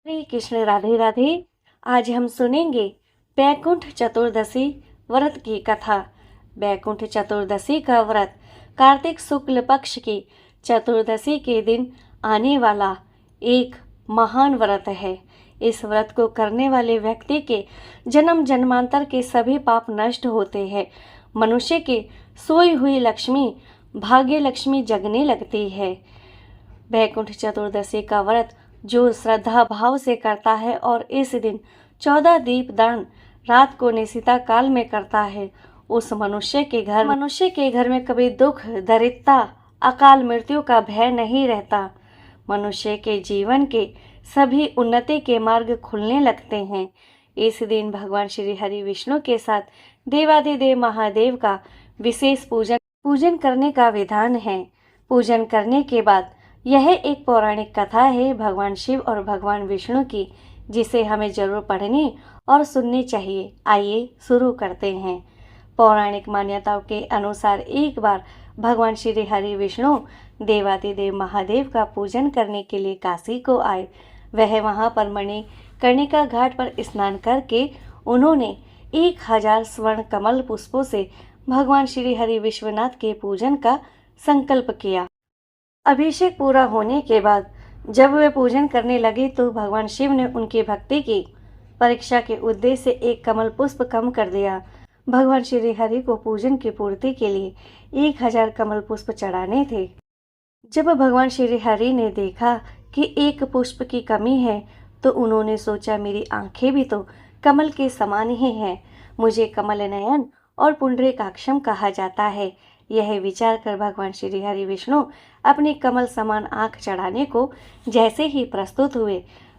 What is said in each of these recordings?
हरे कृष्ण, राधे राधे। आज हम सुनेंगे बैकुंठ चतुर्दशी व्रत की कथा। बैकुंठ चतुर्दशी का व्रत कार्तिक शुक्ल पक्ष की चतुर्दशी के दिन आने वाला एक महान व्रत है। इस व्रत को करने वाले व्यक्ति के जन्म जन्मांतर के सभी पाप नष्ट होते हैं। मनुष्य के सोई हुई लक्ष्मी भाग्य लक्ष्मी जगने लगती है। बैकुंठ चतुर्दशी का व्रत जो श्रद्धा भाव से करता है और इस दिन 14 दीपदान रात को निशिता काल में करता है, उस मनुष्य के घर में कभी दुख, दरिद्रता, अकाल मृत्यु का भय नहीं रहता। मनुष्य के जीवन के सभी उन्नति के मार्ग खुलने लगते हैं। इस दिन भगवान श्री हरि विष्णु के साथ देवाधिदेव महादेव का विशेष पूजन करने का विधान है। पूजन करने के बाद यह एक पौराणिक कथा है भगवान शिव और भगवान विष्णु की, जिसे हमें जरूर पढ़नी और सुननी चाहिए। आइए शुरू करते हैं। पौराणिक मान्यताओं के अनुसार एक बार भगवान श्री हरि विष्णु देवाधिदेव महादेव का पूजन करने के लिए काशी को आए। वह वहां पर मणिकर्णिका घाट पर स्नान करके उन्होंने 1000 स्वर्ण कमल पुष्पों से भगवान श्री हरि विश्वनाथ के पूजन का संकल्प किया। अभिषेक पूरा होने के बाद जब वे पूजन करने लगे तो भगवान शिव ने उनकी भक्ति की परीक्षा के उद्देश्य से एक कमल पुष्प कम कर दिया। भगवान श्री हरि को पूजन की पूर्ति के लिए 1000 कमल पुष्प चढ़ाने थे। जब भगवान श्री हरि ने देखा कि एक पुष्प की कमी है तो उन्होंने सोचा, मेरी आंखें भी तो कमल के समान ही हैं, मुझे कमल नयन और पुंडरीकाक्षम कहा जाता है। यह विचार कर भगवान श्री हरि विष्णु अपनी कमल समान आंख चढ़ाने को जैसे ही प्रस्तुत हुए,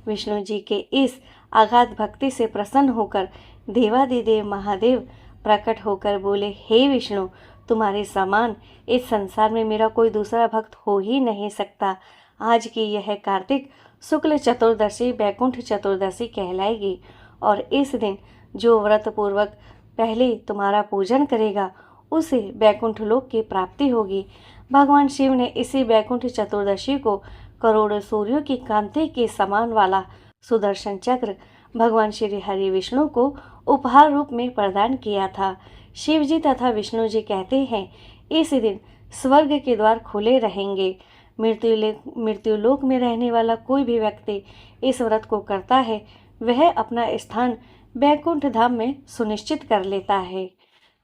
विष्णु जी के इस अगाध भक्ति से प्रसन्न होकर देवाधिदेव महादेव प्रकट होकर बोले, हे विष्णु, तुम्हारे समान इस संसार में मेरा कोई दूसरा भक्त हो ही नहीं सकता। आज की यह कार्तिक शुक्ल चतुर्दशी बैकुंठ चतुर्दशी कहलाएगी और इस दिन जो व्रत पूर्वक पहले तुम्हारा पूजन करेगा उसे बैकुंठ लोक की प्राप्ति होगी। भगवान शिव ने इसी बैकुंठ चतुर्दशी को करोड़ों सूर्यों की कांति के समान वाला सुदर्शन चक्र भगवान श्री हरि विष्णु को उपहार रूप में प्रदान किया था। शिव जी तथा विष्णु जी कहते हैं, इस दिन स्वर्ग के द्वार खुले रहेंगे। मृत्यु लोक में रहने वाला कोई भी व्यक्ति इस व्रत को करता है, वह अपना स्थान बैकुंठ धाम में सुनिश्चित कर लेता है।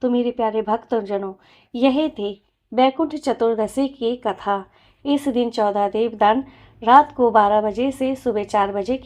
तो मेरे प्यारे भक्तजनों, यह थी बैकुंठ चतुर्दशी की कथा। इस दिन 14 दीपदान रात को 12 बजे से सुबह 4 बजे के